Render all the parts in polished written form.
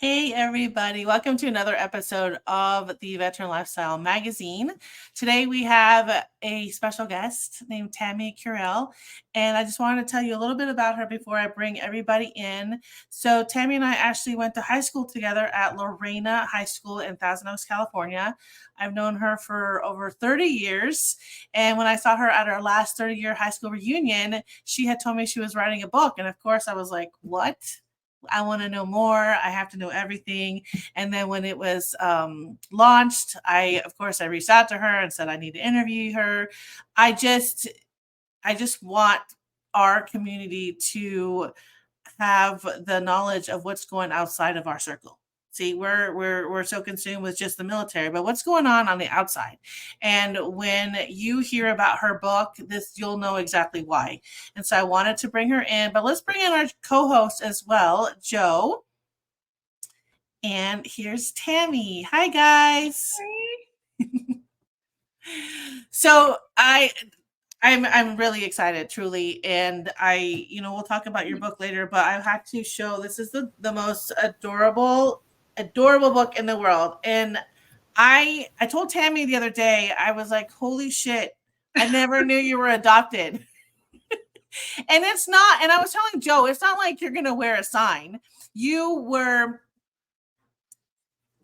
Hey, everybody. Welcome to another episode of the Veteran Lifestyle Magazine. Today we have a special guest named Tammie Curiel, and I just wanted to tell you a little bit about her before I bring everybody in. So, Tammie and I actually went to high school together at Lorena High School in Thousand Oaks, California. I've known her for over 30 years, and when I saw her at our last 30-year high school reunion, she had told me she was writing a book, and of course I was like, what? I want to know more. I have to know everything. And then when it was launched, of course, I reached out to her and said I need to interview her. I just want our community to have the knowledge of what's going outside of our circle. See, we're so consumed with just the military, but what's going on the outside? And when you hear about her book, you'll know exactly why. And so I wanted to bring her in, but let's bring in our co-host as well, Joe. And here's Tammie. Hi, guys. So I'm really excited, truly, and we'll talk about your book later. But I have to show this is the most adorable book in the world. And I told Tammie the other day, I was like, holy shit, I never knew you were adopted. And it's not. And I was telling Joe, it's not like you're gonna wear a sign. You were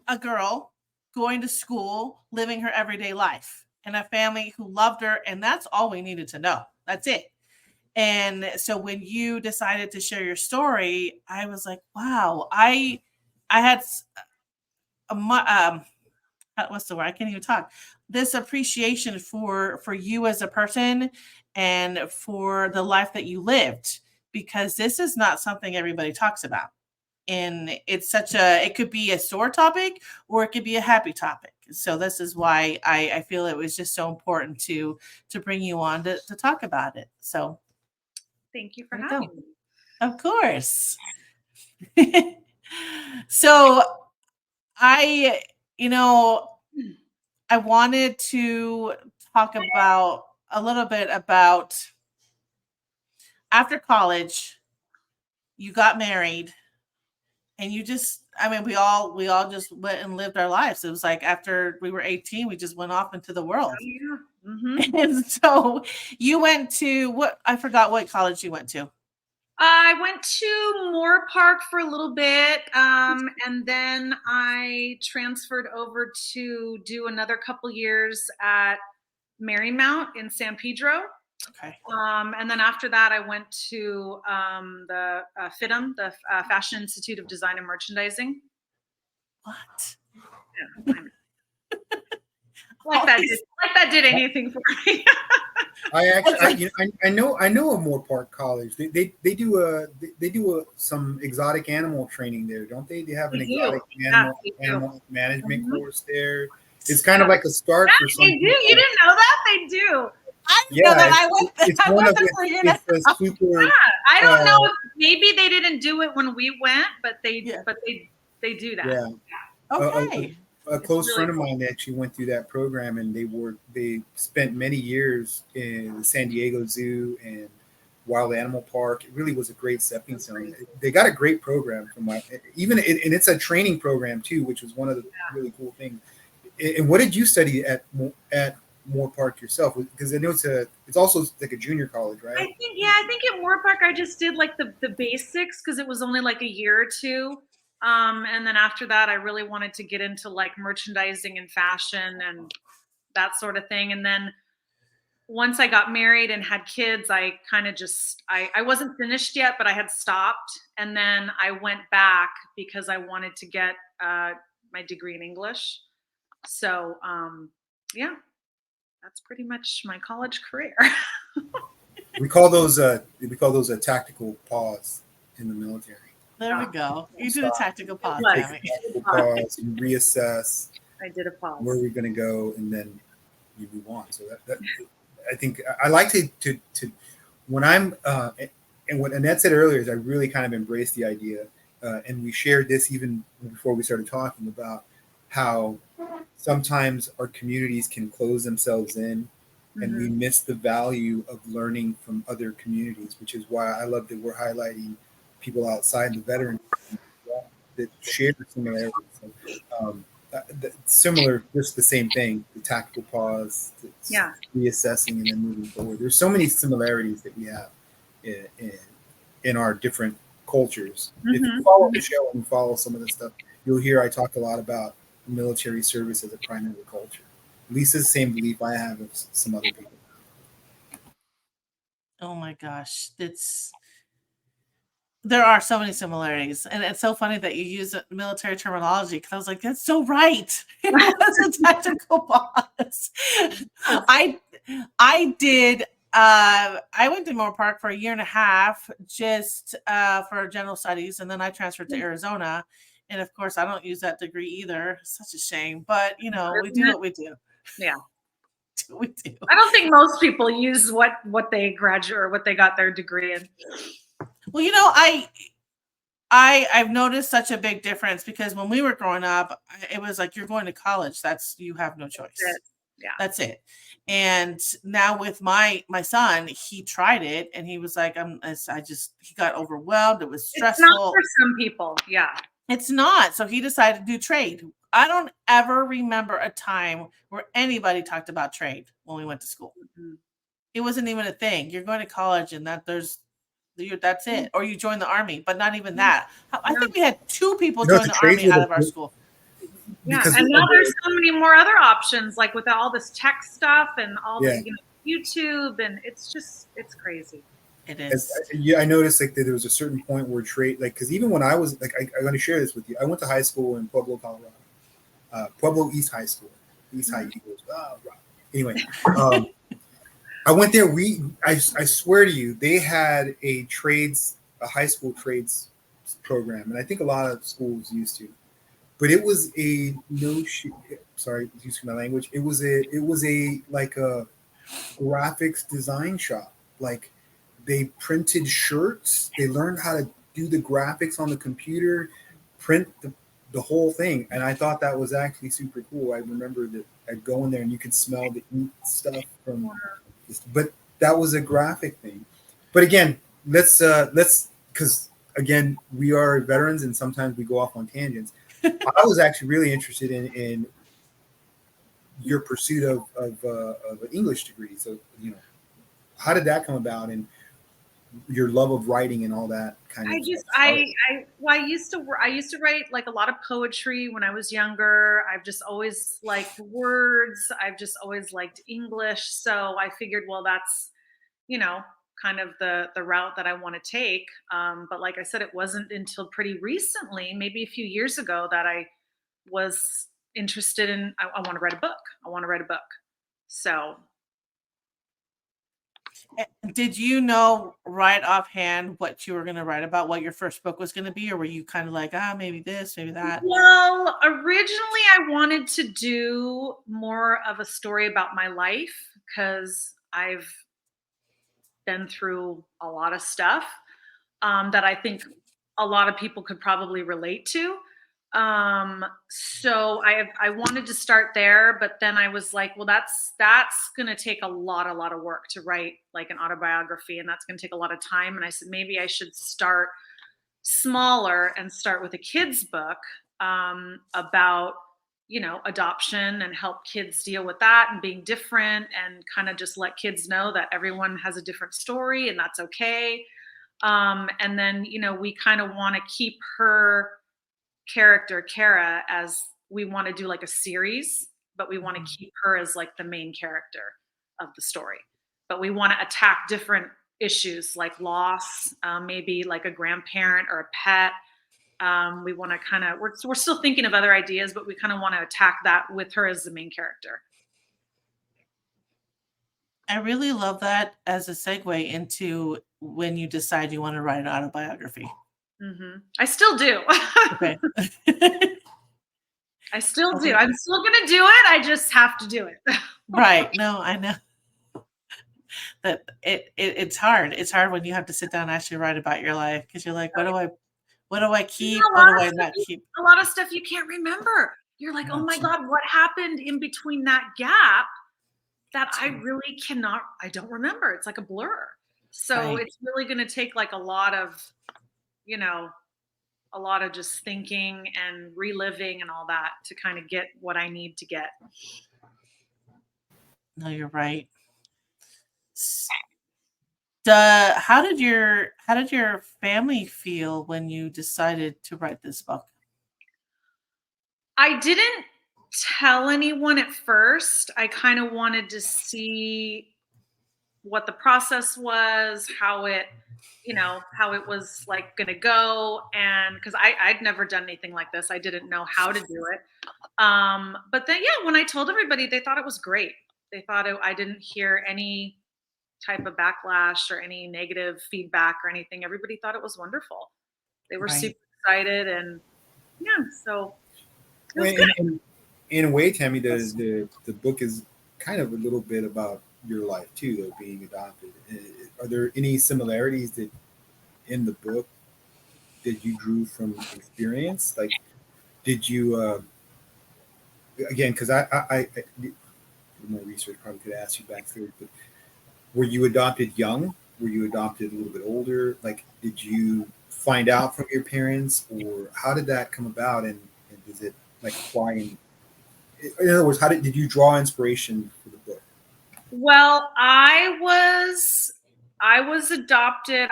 a girl going to school, living her everyday life, and a family who loved her, and that's all we needed to know. That's it. And so when you decided to share your story, I was like, wow, I had what's the word? I can't even talk. This appreciation for you as a person and for the life that you lived, because this is not something everybody talks about. And it could be a sore topic or it could be a happy topic. So this is why I feel it was just so important to bring you on to talk about it. So thank you for having me. Of course. So I wanted to talk about a little bit about after college, you got married. And we all just went and lived our lives. It was like after we were 18, we just went off into the world. Yeah. Mm-hmm. And so you went to I forgot what college you went to. I went to Moore Park for a little bit, and then I transferred over to do another couple years at Marymount in San Pedro. Okay. And then after that, I went to the FIDM, the Fashion Institute of Design and Merchandising. What? Yeah, like that did anything for me. I know a Moore Park College. They do some exotic animal training there, don't they? They have an exotic animal management course there. It's kind of like a start for some. They do. You didn't know that? They do. I know that. It's super. Yeah, I don't know. Maybe they didn't do it when we went, but they do that. Yeah. Okay. A close friend of mine actually went through that program, and they spent many years in the San Diego Zoo and Wild Animal Park. It really was a great stepping stone. They got a great program and it's a training program too, which was one of the really cool things. And what did you study at Moore Park yourself? Because I know it's also like a junior college, right? I think at Moore Park I just did like the basics because it was only like a year or two. And then after that, I really wanted to get into like merchandising and fashion and that sort of thing. And then once I got married and had kids, I kind of I wasn't finished yet, but I had stopped. And then I went back because I wanted to get my degree in English. So, that's pretty much my college career. we call those a tactical pause in the military. There we go. You did a tactical pause. Tactical pause. You reassess. I did a pause. Where are we going to go, and then you move on. So that I think I like to when I'm and what Annette said earlier is I really kind of embrace the idea, and we shared this even before we started talking about how sometimes our communities can close themselves in, and we miss the value of learning from other communities, which is why I love that we're highlighting people outside the veteran. that share similarities. Similar, just the same thing. The tactical pause, reassessing, and then moving forward. There's so many similarities that we have in our different cultures. If you follow the show and follow some of the stuff, you'll hear I talk a lot about military service as a primary culture. At least it's the same belief I have of some other people. Oh my gosh, there are so many similarities, and it's so funny that you use military terminology, because I was like, that's so right. It was a tactical pause. I did. I went to Moore Park for 1.5 years just for general studies, and then I transferred to Arizona. And of course, I don't use that degree either. Such a shame, but we do what we do. Yeah. We do. I don't think most people use what they graduate or what they got their degree in. Well, I've noticed such a big difference, because when we were growing up, it was like, you're going to college. You have no choice. Yeah. That's it. And now with my son, he tried it and he was like, he got overwhelmed. It was stressful. It's not for some people. Yeah. It's not. So he decided to do trade. I don't ever remember a time where anybody talked about trade when we went to school. It wasn't even a thing. You're going to college and that's it. Or you join the army, but not even that. I think we had 2 people join the army out of our school. Yeah, and now there's so many more other options, like with all this tech stuff and all the YouTube, and it's crazy. It is. I noticed like that there was a certain point where trade, like, because even when I was like, I'm going to share this with you. I went to high school in Pueblo, Colorado, Pueblo East High School, East High Eagles. Anyway, I went there. I swear to you, they had a high school trades program, and I think a lot of schools used to. But it was sorry, excuse my language. It was a like a graphics design shop. Like, they printed shirts. They learned how to do the graphics on the computer, print the whole thing. And I thought that was actually super cool. I remember that I'd go in there and you could smell the ink stuff from. But that was a graphic thing. But again, let's because again, we are veterans and sometimes we go off on tangents. I was actually really interested in your pursuit of an English degree. So, how did that come about, and your love of writing and all that kind of stuff? I used to write like a lot of poetry when I was younger. I've just always liked words. I've just always liked English. So I figured, well, that's, kind of the route that I want to take. But like I said, it wasn't until pretty recently, maybe a few years ago, that I was interested in, I want to write a book. So. Did you know right offhand what you were going to write about, what your first book was going to be? Or were you kind of like, maybe this, maybe that? Well, originally I wanted to do more of a story about my life, because I've been through a lot of stuff that I think a lot of people could probably relate to. So I wanted to start there, but then I was like, well, that's going to take a lot of work to write like an autobiography, and that's going to take a lot of time. And I said, maybe I should start smaller and start with a kid's book about, adoption, and help kids deal with that and being different, and kind of just let kids know that everyone has a different story and that's okay. And then, we kind of want to keep her character, Kara, as we want to do like a series, but we want to keep her as like the main character of the story. But we want to attack different issues like loss, maybe like a grandparent or a pet. We want to kind of, we're still thinking of other ideas, but we kind of want to attack that with her as the main character. I really love that as a segue into when you decide you want to write an autobiography. Mm-hmm. I still do. Okay. I still do. I'm still going to do it. I just have to do it. Right. No, I know that it's hard. It's hard when you have to sit down and actually write about your life, because you're like, what do I keep? What do I not keep? A lot of stuff you can't remember. You're like, oh my God, what happened in between that gap that I really I don't remember. It's like a blur. So It's really going to take like a lot of a lot of just thinking and reliving and all that to kind of get what I need to get. No, you're right. How did your family feel when you decided to write this book? I didn't tell anyone at first. I kind of wanted to see what the process was, how it, how it was like going to go. And because I'd never done anything like this, I didn't know how to do it. But then, yeah, when I told everybody, they thought it was great. They thought I didn't hear any type of backlash or any negative feedback or anything. Everybody thought it was wonderful. They were Right. super excited. And yeah, so it was Well, good. in a way, Tammie, the book is kind of a little bit about your life too, though, being adopted. Are there any similarities that in the book that you drew from experience? Like, did you again? Because I more research probably could ask you back there, but were you adopted young? Were you adopted a little bit older? Like, did you find out from your parents, or how did that come about? And does it like apply in other words, how did you draw inspiration for the book? Well, I was adopted.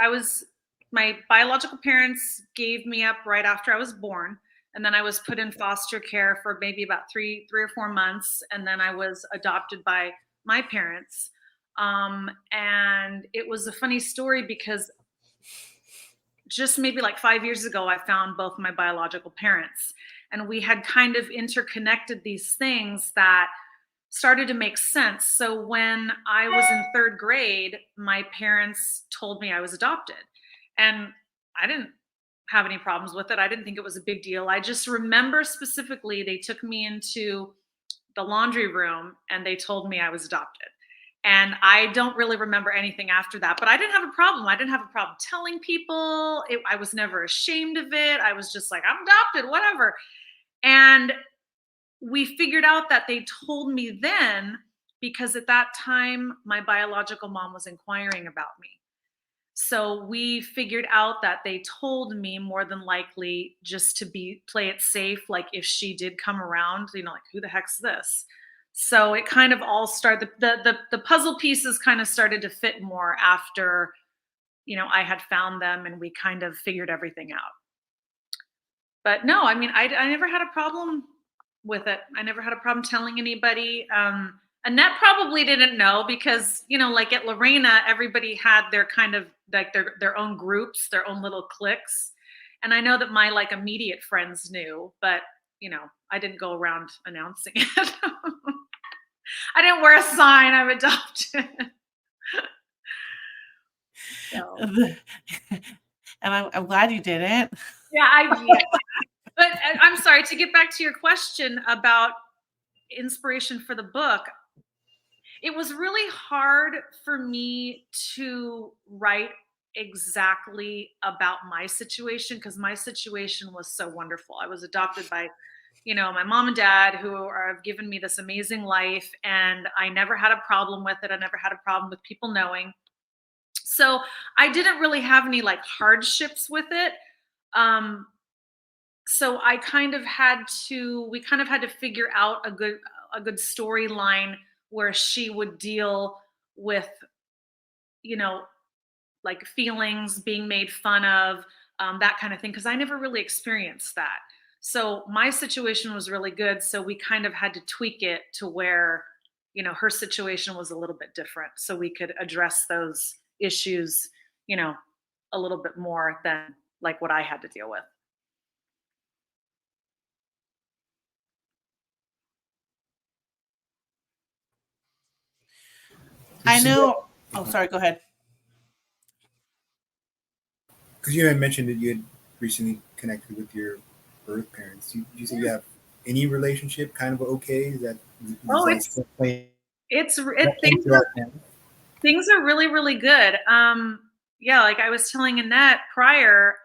My biological parents gave me up right after I was born, and then I was put in foster care for maybe about three or 4 months, and then I was adopted by my parents. And it was a funny story because just maybe like 5 years ago, I found both my biological parents, and we had kind of interconnected these things that started to make sense. So when I was in third grade, my parents told me I was adopted. And I didn't have any problems with it. I didn't think it was a big deal. I just remember specifically they took me into the laundry room and they told me I was adopted. And I don't really remember anything after that, but I didn't have a problem. I didn't have a problem telling people. I was never ashamed of it. I was just like, I'm adopted, whatever. And we figured out that they told me then because at that time my biological mom was inquiring about me. So we figured out that they told me more than likely just to play it safe, like if she did come around, like who the heck's this? So it kind of all started, the puzzle pieces kind of started to fit more after I had found them and we kind of figured everything out. But no, I mean, I never had a problem with it. I never had a problem telling anybody. Annette probably didn't know because, like at Lorena, everybody had their kind of like their own groups, their own little cliques. And I know that my like immediate friends knew, but I didn't go around announcing it. I didn't wear a sign, I'm adopted. So. And I'm glad you didn't. Yeah, but I'm sorry, to get back to your question about inspiration for the book, it was really hard for me to write exactly about my situation because my situation was so wonderful. I was adopted by, my mom and dad who have given me this amazing life, and I never had a problem with it. I never had a problem with people knowing. So I didn't really have any like hardships with it. So we kind of had to figure out a good storyline where she would deal with, like feelings, being made fun of, that kind of thing, because I never really experienced that. So my situation was really good. So we kind of had to tweak it to where, her situation was a little bit different. So we could address those issues, a little bit more than like what I had to deal with. I know. Oh, sorry. Go ahead. Because you had mentioned that you had recently connected with your birth parents. Do you think you have any relationship kind of okay? Is that Oh, still playing? Things are really, really good. Yeah, like I was telling Annette prior,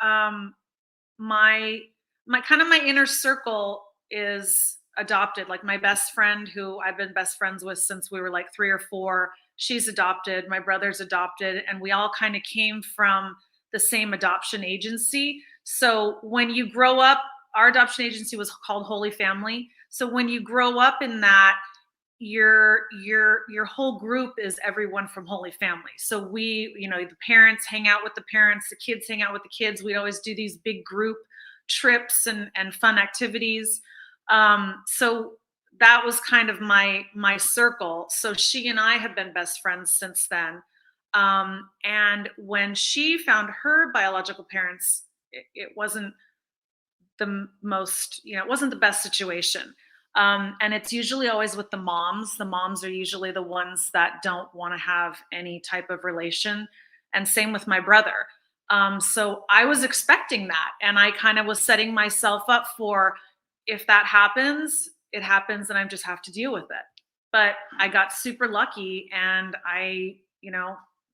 my inner circle is adopted. Like my best friend, who I've been best friends with since we were like 3 or 4, she's adopted. My brother's adopted, and we all kind of came from the same adoption agency. So when you grow up, our adoption agency was called Holy Family. So when you grow up in that, your whole group is everyone from Holy Family. So we, the parents hang out with the parents, the kids hang out with the kids. We'd always do these big group trips and fun activities. So that was kind of my circle. So she and I have been best friends since then. And when she found her biological parents, it wasn't the most, it wasn't the best situation. And it's usually always with the moms. The moms are usually the ones that don't want to have any type of relation. And same with my brother. So I was expecting that. And I kind of was setting myself up for, if that happens, it happens and I just have to deal with it. But I got super lucky, and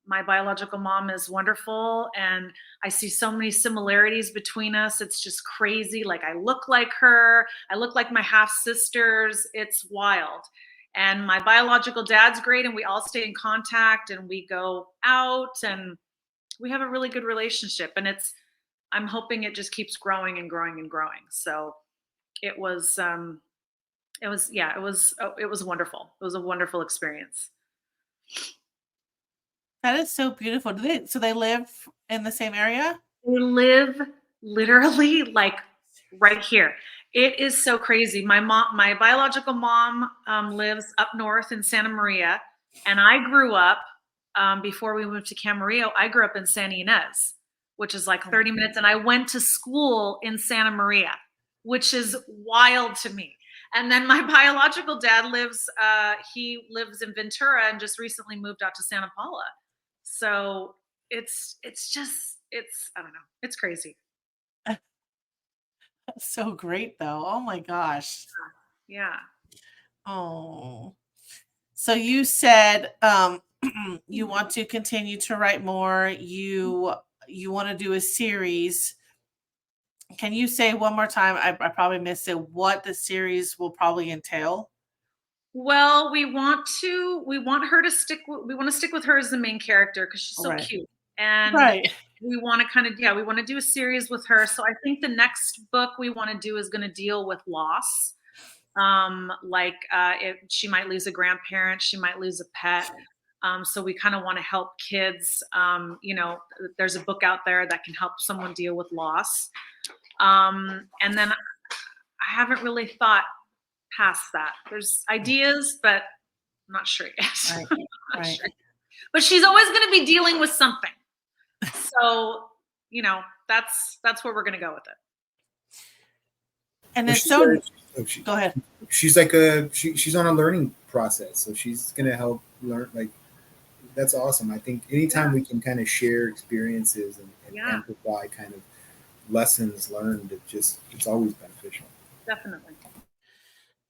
my biological mom is wonderful, and I see so many similarities between us. It's just crazy. Like, I look like her. I look like my half sisters. It's wild. And my biological dad's great, and we all stay in contact, and we go out, and we have a really good relationship. And I'm hoping it just keeps growing and growing and growing. So it was wonderful. It was a wonderful experience. That is so beautiful. So they live in the same area? They live literally like right here. It is so crazy. My biological mom lives up north in Santa Maria, and I grew up before we moved to Camarillo. I grew up in Santa Ynez, which is like 30 minutes, and I went to school in Santa Maria, which is wild to me. And then my biological dad lives in Ventura and just recently moved out to Santa Paula. So it's I don't know. It's crazy. That's so great though. Oh my gosh. Yeah. Oh. So you said you want to continue to write more. You want to do a series. Can you say one more time? I probably missed it. What the series will probably entail? Well, we want to stick with her as the main character because she's so Right. cute. And Right. we want to we want to do a series with her. So I think the next book we want to do is going to deal with loss. She might lose a grandparent, she might lose a pet. So we kind of want to help kids. There's a book out there that can help someone deal with loss. And then I haven't really thought past that. There's ideas, but I'm not sure yet. Right. Sure. But she's always going to be dealing with something. So, that's where we're going to go with it. And it's go ahead. She's she's on a learning process, so she's going to help learn. Like, that's awesome. I think anytime we can kind of share experiences and amplify kind of lessons learned, it's always beneficial. Definitely.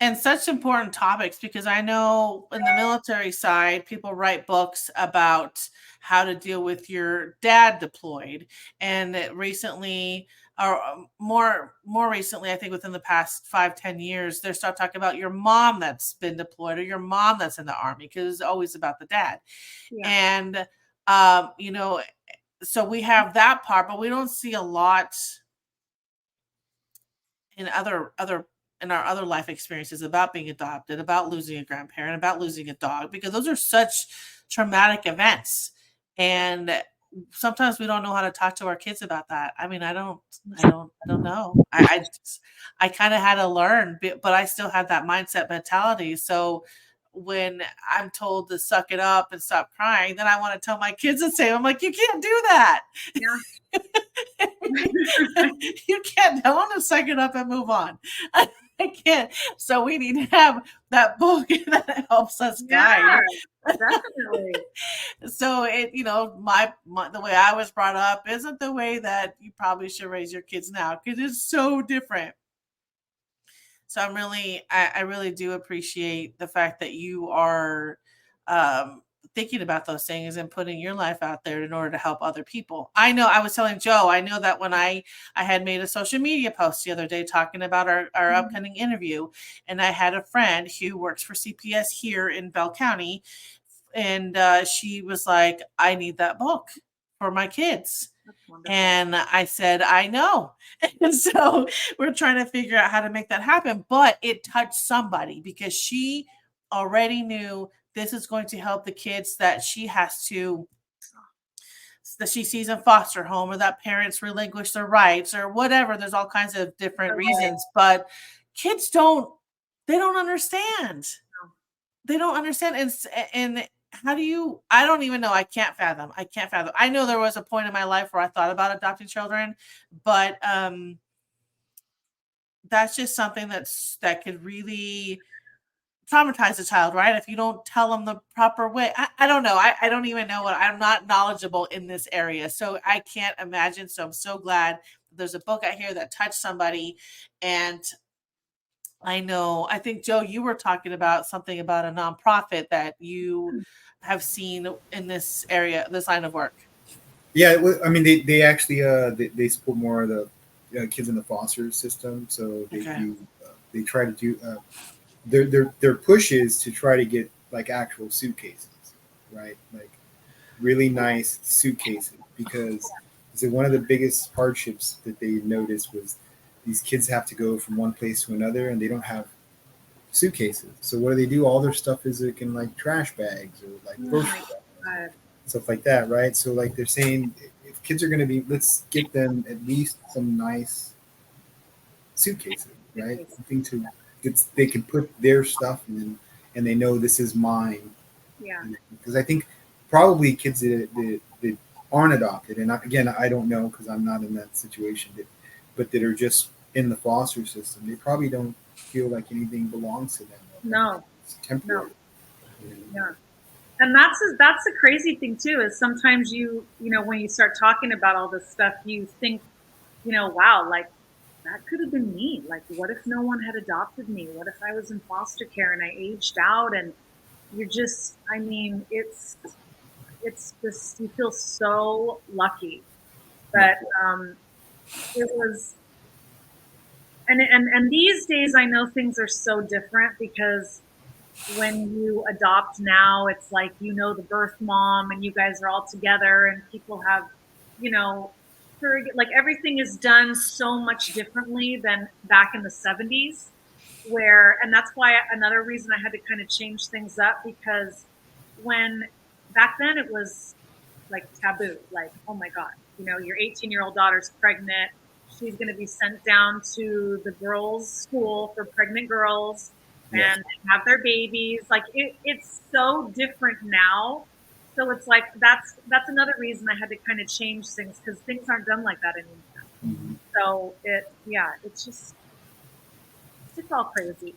And such important topics, because I know in the military side, people write books about how to deal with your dad deployed. And recently, or more recently, I think within the past 5-10 years, they start talking about your mom that's been deployed or your mom that's in the Army, because it's always about the dad. Yeah. And, so we have that part, but we don't see a lot in in our other life experiences about being adopted, about losing a grandparent, about losing a dog, because those are such traumatic events. And sometimes we don't know how to talk to our kids about that. I mean, I don't know. I kind of had to learn, but I still had that mindset mentality. So when I'm told to suck it up and stop crying, then I want to tell my kids the same. I'm like, you can't do that. Yeah. You can't. I want to suck it up and move on. I can't. So we need to have that book that helps us guide. Definitely. So the way I was brought up isn't the way that you probably should raise your kids now, because it's so different. So I really do appreciate the fact that you are thinking about those things and putting your life out there in order to help other people. I know I was telling Joe, I know that when I had made a social media post the other day talking about our upcoming interview, and I had a friend who works for CPS here in Bell County, and she was like, I need that book for my kids. That's wonderful. And I said, I know. And so we're trying to figure out how to make that happen. But it touched somebody because she already knew this is going to help the kids that she sees in foster home, or that parents relinquish their rights or whatever. There's all kinds of different reasons, but kids they don't understand. They don't understand. And how do you, I don't even know. I can't fathom. I know there was a point in my life where I thought about adopting children, but that's just something that could really traumatize a child, right? If you don't tell them the proper way. I don't know. I don't even know I'm not knowledgeable in this area. So I can't imagine. So I'm so glad there's a book out here that touched somebody. And I think, Joe, you were talking about something about a nonprofit that you have seen in this area, this line of work. Yeah, I mean, they actually they support more of the kids in the foster system. So they try to do their push is to try to get like actual suitcases, right? Like really nice suitcases, because one of the biggest hardships that they noticed was these kids have to go from one place to another and they don't have suitcases. So what do? All their stuff is like in like trash bags or like grocery bags, stuff like that, right? So like they're saying, if kids are going to let's get them at least some nice suitcases, right? Something they can put their stuff in, and they know this is mine. Yeah. Because I think probably kids that aren't adopted, and again, I don't know because I'm not in that situation, but that are just in the foster system, they probably don't feel like anything belongs to them. No. It's temporary. No. Yeah. And that's the crazy thing too, is sometimes you know, when you start talking about all this stuff, you think, you know, wow, like that could have been me. Like, what if no one had adopted me? What if I was in foster care and I aged out? And you're just, I mean, it's just, you feel so lucky. But it was, and these days I know things are so different, because when you adopt now, it's like, you know, the birth mom and you guys are all together, and people have, you know, like everything is done so much differently than back in the 70s, and that's why another reason I had to kind of change things up, because when back then it was like taboo, like, oh my God, you know, your 18-year-old daughter's pregnant. She's going to be sent down to the girls' school for pregnant girls, and have their babies. Like it's so different now. So it's like that's another reason I had to kind of change things, because things aren't done like that anymore. Mm-hmm. So it's all crazy.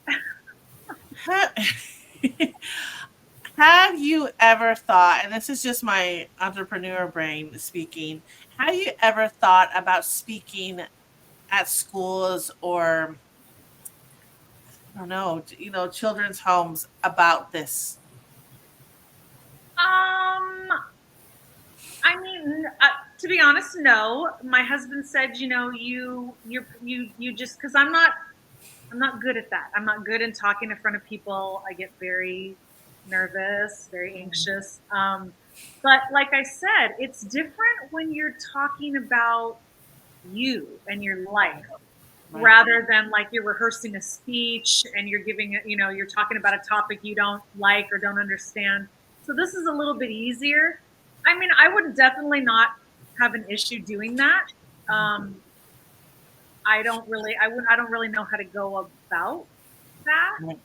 Have you ever thought, and this is just my entrepreneur brain speaking, have you ever thought about speaking at schools or, I don't know, you know, children's homes about this? I mean, to be honest, no. My husband said, you know, you just, because I'm not good at that. I'm not good in talking in front of people. I get very nervous, very anxious. But like I said, it's different when you're talking about you and your life, right, rather than like you're rehearsing a speech and you're giving, you know, you're talking about a topic you don't like or don't understand. So this is a little bit easier. I mean, I would definitely not have an issue doing that. I don't really know how to go about that. Right.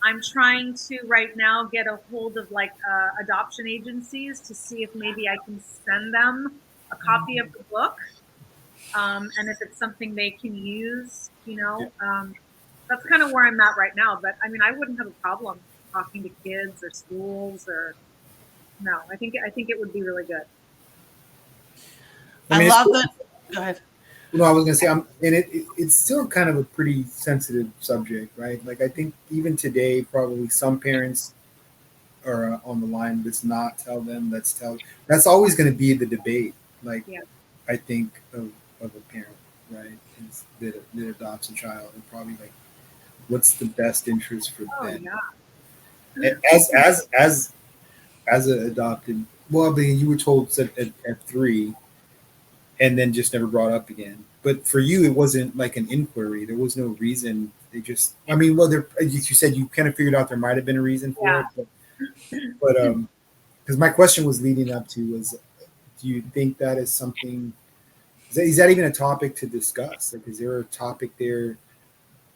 I'm trying to right now get a hold of like adoption agencies to see if maybe I can send them a copy of the book. And if it's something they can use, you know, that's kind of where I'm at right now. But I mean, I wouldn't have a problem talking to kids or schools no, I think it would be really good. I love that. Go ahead. No, I was going to say, and it's still kind of a pretty sensitive subject, right? Like, I think even today, probably some parents are on the line. Let's not tell them. Let's tell. That's always going to be the debate. Like, I think of a parent, right, that adopts a child, and probably like, what's the best interest for them? Yeah. As an adopted, well, I mean, you were told at 3, and then just never brought up again. But for you, it wasn't like an inquiry. There was no reason. They just, I mean, well, there, you said you kind of figured out there might have been a reason for it, but because my question was leading up to was, do you think that is something? Is that even a topic to discuss? Like, is there a topic there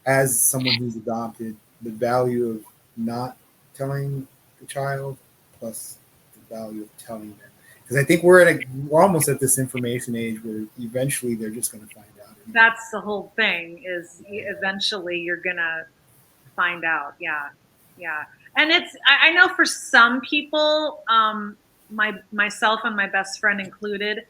as someone who's adopted, the value of not telling the child plus the value of telling them? Because I think we're almost at this information age where eventually they're just going to find out. That's the whole thing, is eventually you're going to find out. Yeah. Yeah. And I know for some people, myself and my best friend included,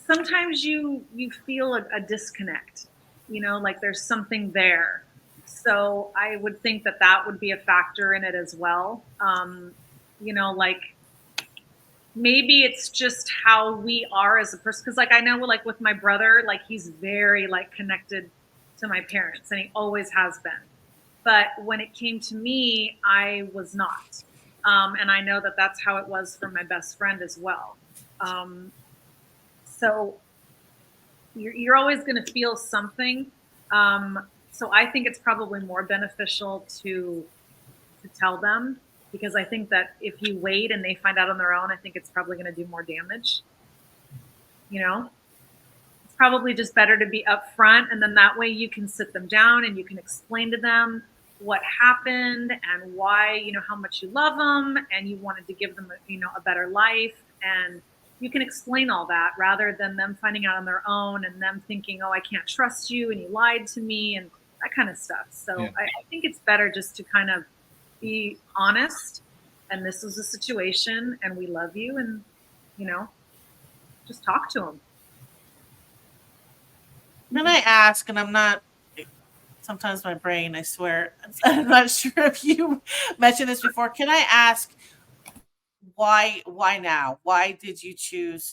sometimes you feel a disconnect, like there's something there. So I would think that would be a factor in it as well. Like maybe it's just how we are as a person. Cause like, I know like with my brother, like he's very like connected to my parents and he always has been. But when it came to me, I was not. And I know that that's how it was for my best friend as well. So you're always going to feel something. So I think it's probably more beneficial to tell them, because I think that if you wait and they find out on their own, I think it's probably going to do more damage. It's probably just better to be upfront, and then that way you can sit them down and you can explain to them what happened and why, how much you love them and you wanted to give them a better life, and you can explain all that rather than them finding out on their own and them thinking, oh, I can't trust you and you lied to me and that kind of stuff. So yeah. I think it's better just to kind of be honest, and this is a situation and we love you, and just talk to them. Then I ask, and I'm not, sometimes my brain, I swear, I'm not sure if you mentioned this before. Can I ask why now? Why did you choose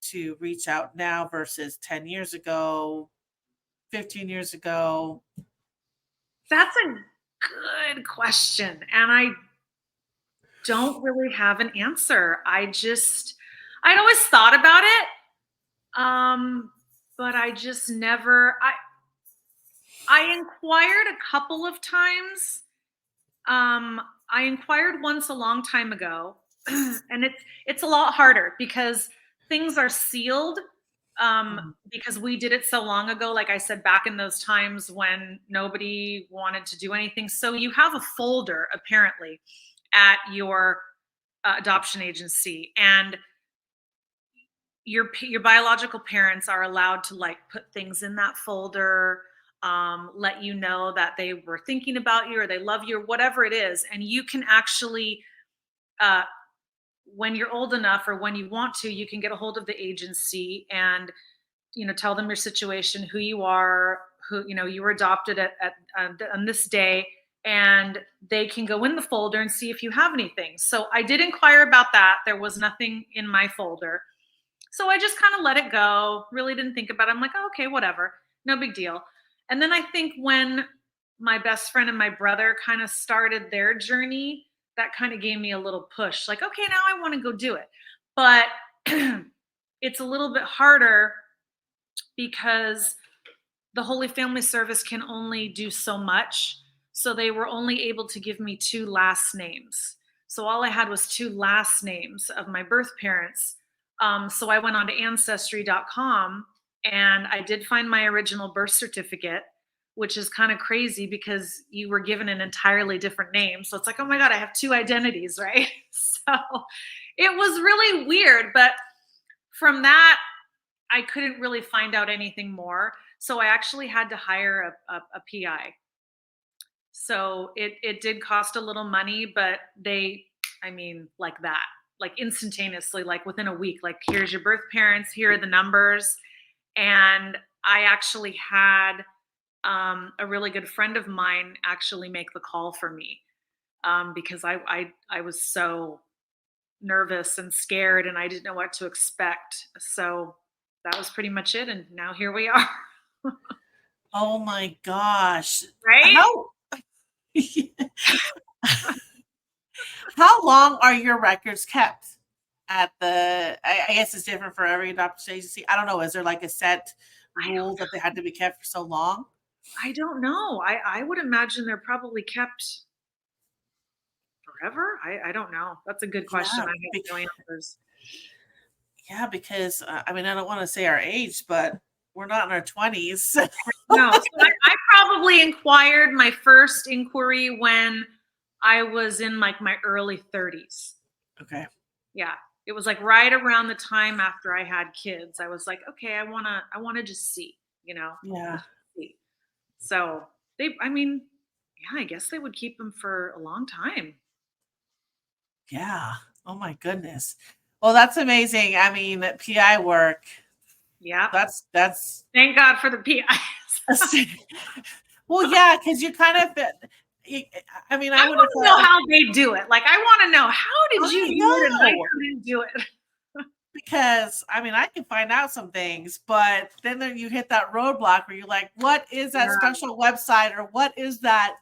to reach out now versus 10 years ago, 15 years ago? That's a good question. And I don't really have an answer. I'd always thought about it. But I just never, I inquired a couple of times. I inquired once a long time ago, and it's a lot harder because things are sealed. Because we did it so long ago, like I said, back in those times when nobody wanted to do anything. So you have a folder apparently at your adoption agency, and your biological parents are allowed to like put things in that folder, let you know that they were thinking about you or they love you or whatever it is. And you can actually, when you're old enough or when you want to, you can get a hold of the agency and, tell them your situation, who you are, who, you were adopted on this day, and they can go in the folder and see if you have anything. So I did inquire about that. There was nothing in my folder. So I just kind of let it go, really didn't think about it. I'm like, oh, okay, whatever, no big deal. And then I think when my best friend and my brother kind of started their journey, that kind of gave me a little push, like, okay, now I want to go do it. But it's a little bit harder because the Holy Family Service can only do so much. So they were only able to give me 2 last names. So all I had was 2 last names of my birth parents. So I went on to ancestry.com and I did find my original birth certificate, which is kind of crazy because you were given an entirely different name. So it's like, oh my God, I have 2 identities, right? So it was really weird. But from that, I couldn't really find out anything more. So I actually had to hire a PI. So it did cost a little money, but like that. Like instantaneously, like within a week, like here's your birth parents, here are the numbers. And I actually had a really good friend of mine actually make the call for me because I was so nervous and scared and I didn't know what to expect. So that was pretty much it. And now here we are. Oh my gosh. Right? How long are your records kept at the, I guess it's different for every adoption agency. I don't know. Is there like a set rule that they had to be kept for so long? I don't know. I would imagine they're probably kept forever. I don't know. That's a good question. Yeah, I have no answers. yeah, because I mean, I don't want to say our age, but we're not in our 20s. No, so I probably inquired my first inquiry when I was in like my early 30s. Okay. Yeah. It was like right around the time after I had kids. I was like, okay, I wanna just see, you know. Yeah. See. So I mean, yeah, I guess they would keep them for a long time. Yeah. Oh my goodness. Well, that's amazing. I mean, PI work, Yeah. that's Thank God for the PIs. well, yeah, because you kind of, I mean, I I would want have to know thought, how they do it. Like, I want to know, how did you I do it and I know, couldn't do it? because I mean, I can find out some things, but then you hit that roadblock where you're like, what is that Yeah. special website, or what is that?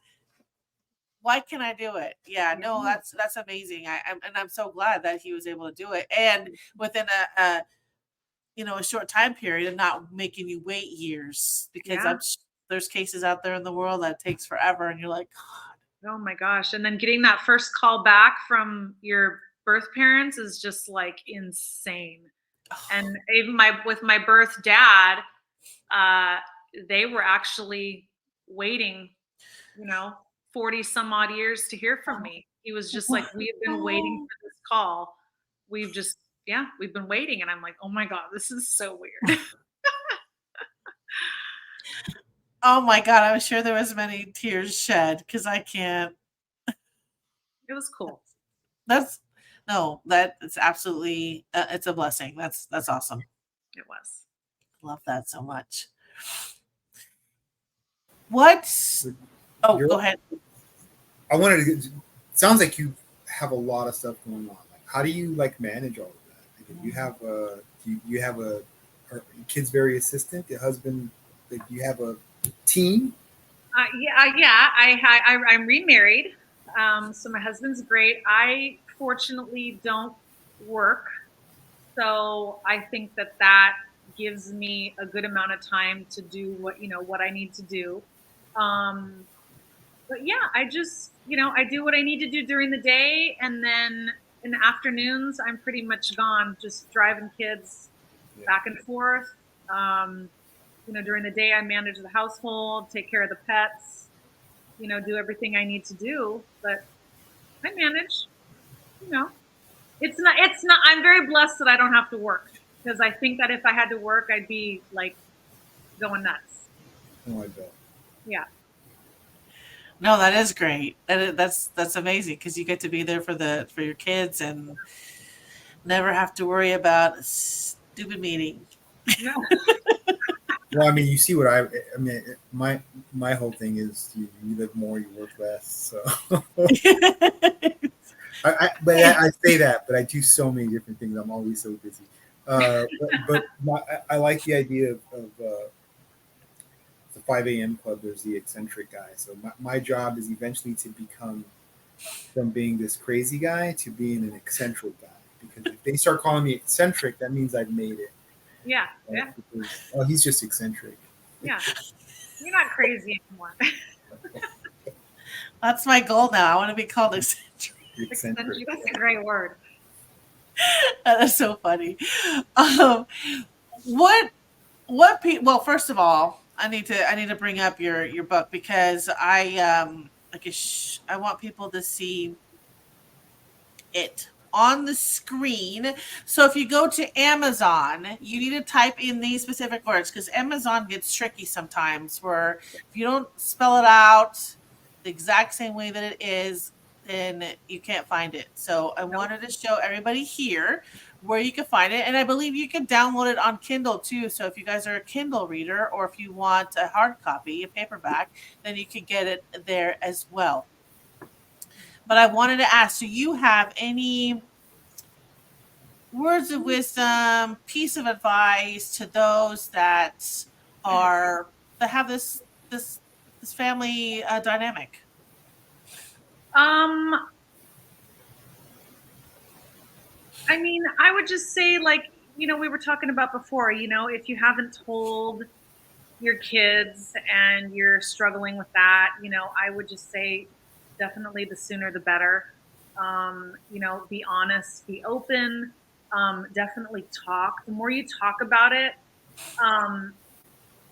Why can I do it? Yeah, no, Yeah. that's amazing. I'm so glad that he was able to do it, and within a a short time period, and not making you wait years, because Yeah. there's cases out there in the world that takes forever, and you're like, Oh my gosh. And then getting that first call back from your birth parents is just like insane. And even with my birth dad, uh, they were actually waiting, 40 some odd years to hear from me. He was just like, we have been waiting oh, for this call. We've just, yeah, we've been waiting. And I'm like, oh my God, this is so weird. oh my god, I'm sure there was many tears shed, because I can't. It was cool. That's no, that it's absolutely, it's a blessing. That's awesome. It was. Love that so much. What? Oh, You're, go ahead. I wanted to. Sounds like you have a lot of stuff going on. Like, how do you like manage all of that? Like, you have a, you have a, are your kids very assistant? Your husband, like, you have a team? I'm remarried. So my husband's great. I fortunately don't work. So I think that gives me a good amount of time to do what I need to do. Um, but yeah, I just, I do what I need to do during the day. And then in the afternoons, I'm pretty much gone, just driving kids back and forth. Um, During the day, I manage the household, take care of the pets, do everything I need to do. But I manage, you know, it's not, I'm very blessed that I don't have to work, because I think that if I had to work, I'd be like going nuts. Oh, I bet. Yeah. No, that is great. That's amazing, because you get to be there for your kids, and never have to worry about a stupid meeting. No. Well, I mean, you see what I mean, my whole thing is you live more, you work less. So, I say that, but I do so many different things. I'm always so busy. I like the idea of the 5 a.m. club. There's the eccentric guy. So my job is eventually to become from being this crazy guy to being an eccentric guy. Because if they start calling me eccentric, that means I've made it. Yeah. Right? Yeah. Because, oh, he's just eccentric. Yeah. You're not crazy anymore. That's my goal now. I want to be called eccentric. Eccentric. That's a great word. That's so funny. Um, what well, first of all, I need to bring up your book, because I want people to see it on the screen. So if you go to Amazon, you need to type in these specific words, because Amazon gets tricky sometimes, where if you don't spell it out the exact same way that it is, then you can't find it. So I wanted to show everybody here where you can find it. And I believe you can download it on Kindle too. So if you guys are a Kindle reader, or if you want a hard copy, a paperback, then you can get it there as well. But I wanted to ask, do you have any words of wisdom, piece of advice to those that have this family dynamic? I mean, I would just say, like, we were talking about before, if you haven't told your kids and you're struggling with that, I would just say definitely the sooner the better. Be honest, be open, definitely talk. The more you talk about it, um,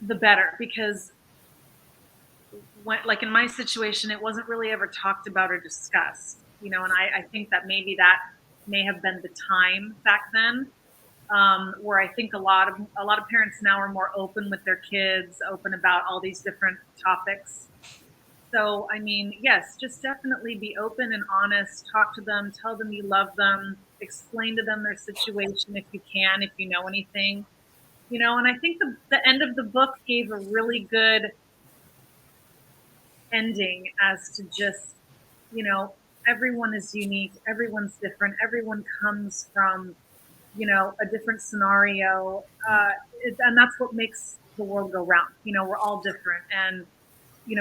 the better, because when, like in my situation, it wasn't really ever talked about or discussed, and I think that maybe that may have been the time back then, where I think a lot of parents now are more open with their kids, open about all these different topics. So, I mean, yes, just definitely be open and honest. Talk to them, tell them you love them, explain to them their situation if you can, if you know anything. And I think the end of the book gave a really good ending as to just, you know, everyone is unique, everyone's different, everyone comes from, a different scenario. And that's what makes the world go round. We're all different. And,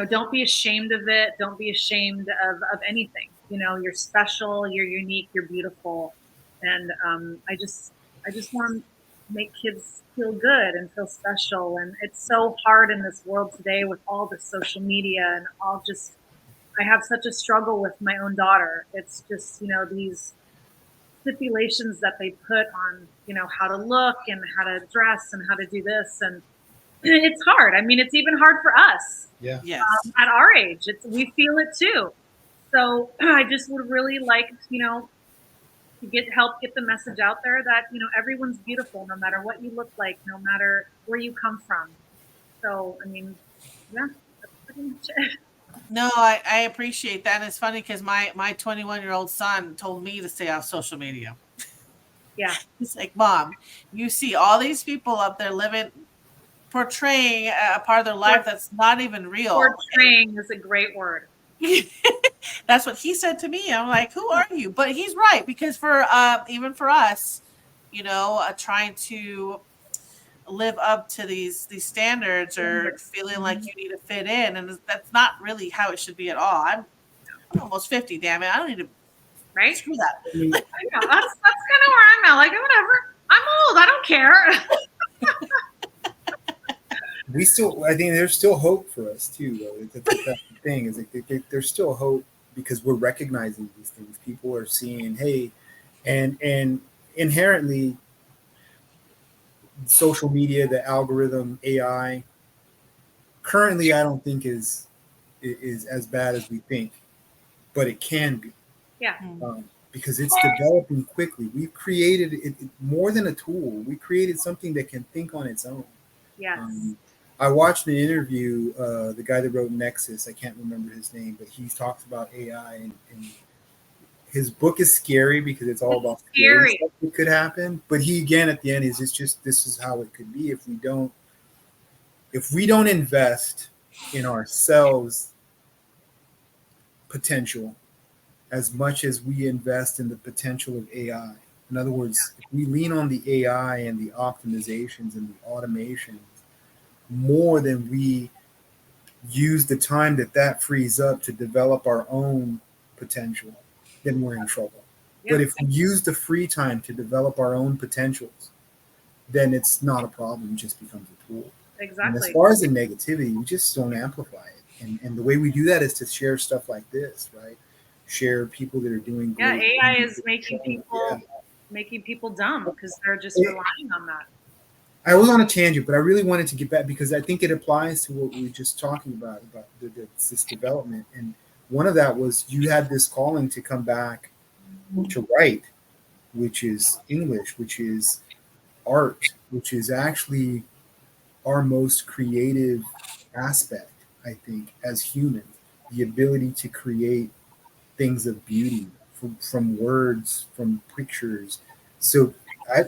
don't be ashamed of it. Don't be ashamed of anything. You're special, you're unique, you're beautiful. And I just want to make kids feel good and feel special. And it's so hard in this world today with all the social media and all just, I have such a struggle with my own daughter. It's just, these stipulations that they put on, how to look and how to dress and how to do this. And it's hard. I mean, it's even hard for us Yeah. Yes. at our age. We feel it too. So I just would really like, to get the message out there that, everyone's beautiful, no matter what you look like, no matter where you come from. So, I mean, yeah, that's pretty much it. No, I appreciate that. And it's funny because my 21-year-old son told me to stay off social media. Yeah. He's like, Mom, you see all these people up there living, portraying a part of their life that's not even real. Portraying is a great word. That's what he said to me. I'm like, who are you? But he's right, because for even for us, trying to live up to these standards or feeling like you need to fit in, and that's not really how it should be at all. I'm almost 50, damn it. I don't need to Right? screw that. I mean, I know. That's kind of where I'm at. Like, whatever. I'm old. I don't care. I think there's still hope for us too, though. That's the thing is like there's still hope because we're recognizing these things. People are seeing, hey, and inherently, social media, the algorithm, AI, currently, I don't think is as bad as we think, but it can be. Yeah. Because it's developing quickly. We've created it more than a tool. We created something that can think on its own. Yes. I watched an interview, the guy that wrote Nexus, I can't remember his name, but he talks about AI, and his book is scary because it's all about scary stuff that could happen. But he, again, at the end, is just this is how it could be if we don't invest in ourselves potential as much as we invest in the potential of AI. In other words, if we lean on the AI and the optimizations and the automations more than we use the time that frees up to develop our own potential, then we're in trouble. Yeah. But if we use the free time to develop our own potentials, then it's not a problem. It just becomes a tool. Exactly. And as far as the negativity, we just don't amplify it. And the way we do that is to share stuff like this, right? Share people that are doing great. Yeah, AI is making people dumb because they're just relying on that. I was on a tangent, but I really wanted to get back because I think it applies to what we were just talking about this development. And one of that was you had this calling to come back to write, which is English, which is art, which is actually our most creative aspect, I think, as humans. The ability to create things of beauty from words, from pictures. So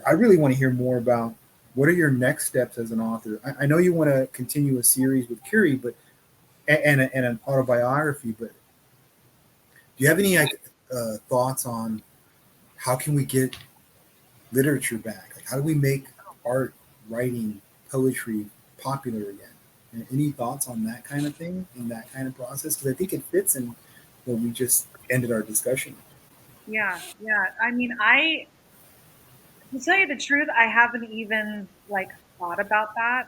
I really want to hear more about what are your next steps as an author. I know you want to continue a series with Curie, but and an autobiography, but do you have any thoughts on how can we get literature back? Like, how do we make art, writing, poetry popular again? And any thoughts on that kind of thing in that kind of process? Because I think it fits in what we just ended our discussion. Yeah. I mean, I To tell you the truth, I haven't even like thought about that.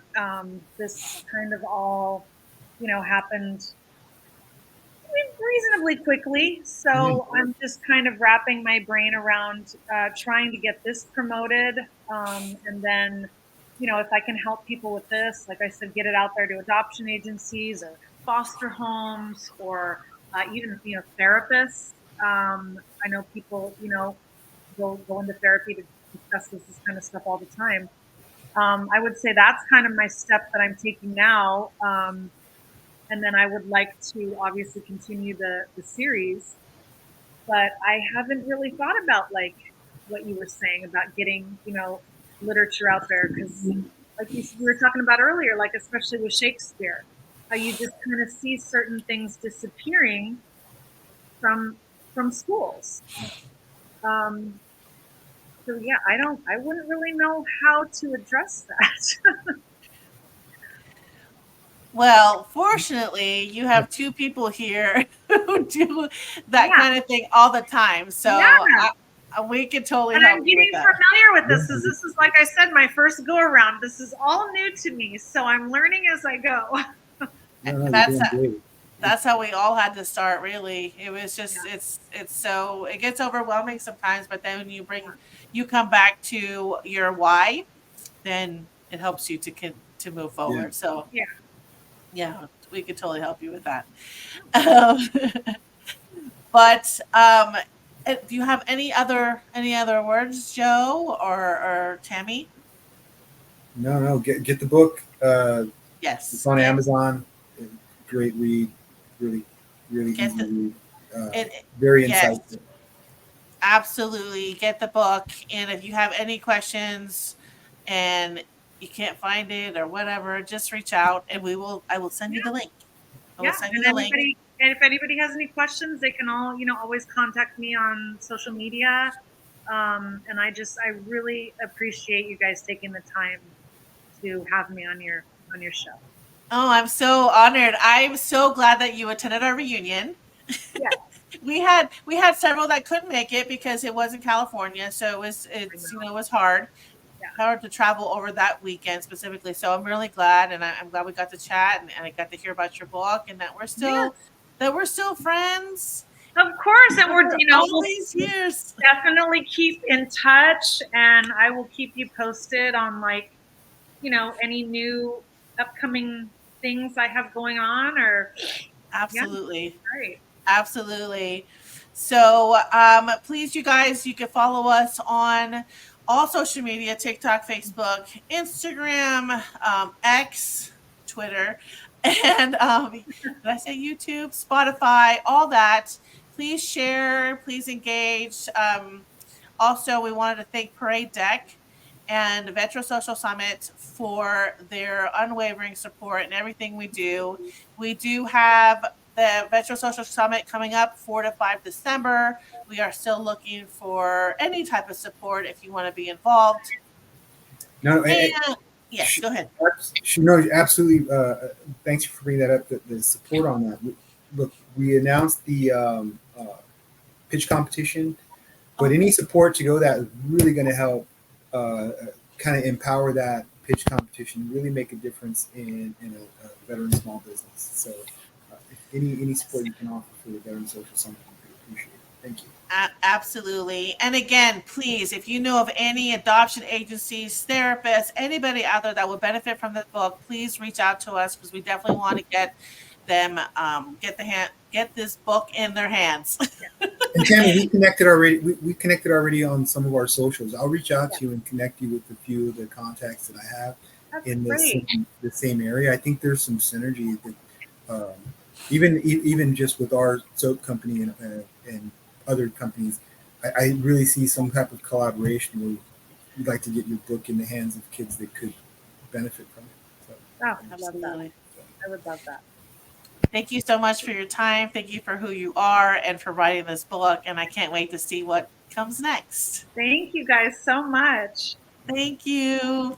This kind of all, happened reasonably quickly. Yeah. So I'm just kind of wrapping my brain around trying to get this promoted. And then, if I can help people with this, like I said, get it out there to adoption agencies or foster homes or even, therapists. I know people, go into therapy to discuss this kind of stuff all the time. I would say that's kind of my step that I'm taking now. And then I would like to obviously continue the series, but I haven't really thought about like what you were saying about getting, literature out there because, like we were talking about earlier, like especially with Shakespeare, how you just kind of see certain things disappearing from schools. Um, so yeah, I wouldn't really know how to address that. Well, fortunately, you have two people here who do that Yeah, kind of thing all the time. So yeah. we can totally And I'm help you with getting that. familiar with this. This is like I said, my first go around. This is all new to me, so I'm learning as I go. No, you're That's doing great. that's how we all had to start, really. It was just Yeah, it's so it gets overwhelming sometimes, but then when you come back to your why, then it helps you to move Yeah. forward. So yeah. yeah, we could totally help you with that. Um, but do you have any other words, Joe or Tammie? No. Get the book. It's Yes, on Amazon. Great read. Really, really get easy the read. it. Very Yes, insightful. absolutely. Get the book, and if you have any questions and you can't find it or whatever, just reach out, and I will send you the link. I will Yeah, send you and the link. if anybody has any questions, they can all, always contact me on social media. And I really appreciate you guys taking the time to have me on your show. Oh, I'm so honored. I'm so glad that you attended our reunion. Yeah, We had several that couldn't make it because it was in California, so I it's know. it was hard Yeah, to travel over that weekend specifically. So I'm really glad, and I'm glad we got to chat, and I got to hear about your book, and yeah, that we're still friends of course. And we're, after all we'll these years. definitely keep in touch, and I will keep you posted on like, any new upcoming things I have going on. Or yeah, Absolutely. great. Absolutely. So please, you guys, you can follow us on all social media: TikTok, Facebook, Instagram, X, Twitter, and did I say YouTube, Spotify, all that. Please share, please engage. Also, we wanted to thank Parade Deck and Vetro Social Summit for their unwavering support in everything we do. We do have the Vetro Social Summit coming up 4 to 5 December. We are still looking for any type of support if you want to be involved. No, And yes, go ahead. she knows absolutely. Thanks for bringing that up. The support on that. Look, we announced the pitch competition, but Oh, any support to go that is really going to help kind of empower that pitch competition, really make a difference in a veteran small business. So, any support you can offer for the Veteran Social Summit, we appreciate it. Thank you. Absolutely. And again, please, if you know of any adoption agencies, therapists, anybody out there that would benefit from this book, please reach out to us because we definitely want to get them get this book in their hands. And Tammie, we connected already. We connected already on some of our socials. I'll reach out Yeah, to you and connect you with a few of the contacts that I have that's in great. the same area. I think there's some synergy that um, even just with our soap company and other companies, I really see some type of collaboration where we'd like to get your book in the hands of kids that could benefit from it. So, Oh, I love that. Absolutely. I would love that. Thank you so much for your time. Thank you for who you are and for writing this book. And I can't wait to see what comes next. Thank you guys so much. Thank you.